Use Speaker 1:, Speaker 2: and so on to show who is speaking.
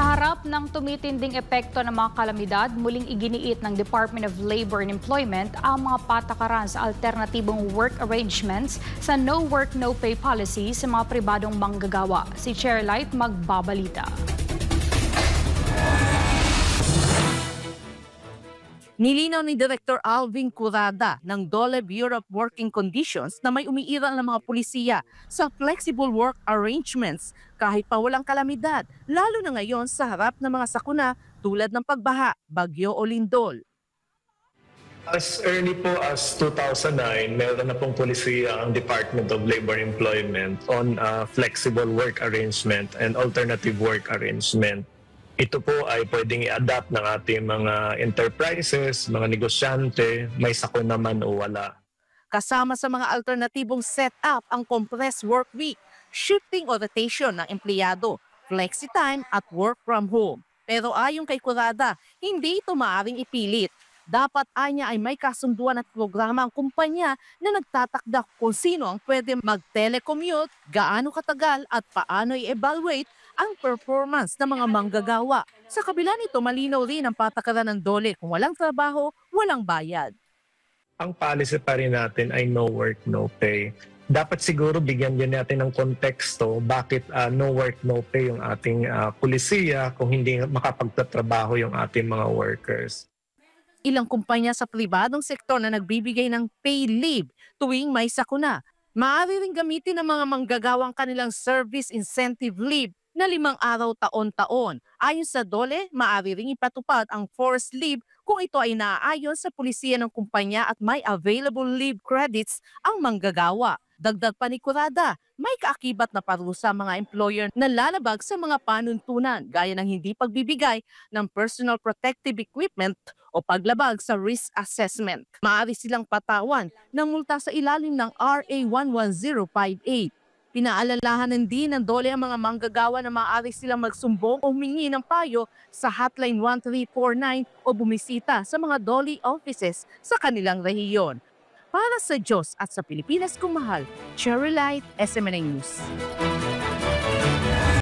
Speaker 1: Sa harap ng tumitinding epekto ng mga kalamidad, muling iginiit ng Department of Labor and Employment ang mga patakaran sa alternatibong work arrangements sa no work, no pay policy sa mga pribadong manggagawa. Si Chairlight magbabalita.
Speaker 2: Nilinaw ni Director Alvin Curada ng DOLE Bureau of Working Conditions na may umiiral ng mga pulisiya sa flexible work arrangements kahit pa walang kalamidad, lalo na ngayon sa harap ng mga sakuna tulad ng pagbaha, bagyo o lindol.
Speaker 3: As early po as 2009, meron na pong polisiya ang Department of Labor and Employment on flexible work arrangement and alternative work arrangement. Ito po ay pwedeng i-adapt ng ating mga enterprises, mga negosyante, may sakuna man o wala.
Speaker 2: Kasama sa mga alternatibong set-up ang compressed work week, shifting o rotation ng empleyado, flexi time at work from home. Pero ayon kay Curada, hindi ito maaaring ipilit. Dapat anya ay may kasunduan at programa ang kumpanya na nagtatakda kung sino ang pwede mag-telecommute, gaano katagal at paano i-evaluate ang performance ng mga manggagawa. Sa kabila nito, malinaw rin ang patakaran ng DOLE kung walang trabaho, walang bayad.
Speaker 3: Ang policy pa rin natin ay no work, no pay. Dapat siguro bigyan din natin ng konteksto bakit no work, no pay yung ating pulisiya kung hindi makapagtatrabaho yung ating mga workers.
Speaker 2: Ilang kumpanya sa pribadong sektor na nagbibigay ng pay leave tuwing may sakuna. Maaari ring gamitin ng mga manggagawang kanilang service incentive leave na 5 araw taon-taon. Ayon sa DOLE, maaari ring ipatupad ang forced leave kung ito ay naaayon sa pulisiya ng kumpanya at may available leave credits ang manggagawa. Dagdag pa ni Curada, may kaakibat na parusa mga employer na lalabag sa mga panuntunan gaya ng hindi pagbibigay ng personal protective equipment o paglabag sa risk assessment. Maaari silang patawan ng multa sa ilalim ng RA 11058. Pinaalalahanan din ng DOLE ang mga manggagawa na maaari silang magsumbong o humingi ng payo sa hotline 1349 o bumisita sa mga DOLE offices sa kanilang rehiyon. Para sa Diyos at sa Pilipinas kung mahal, Chairlight, SMNA News.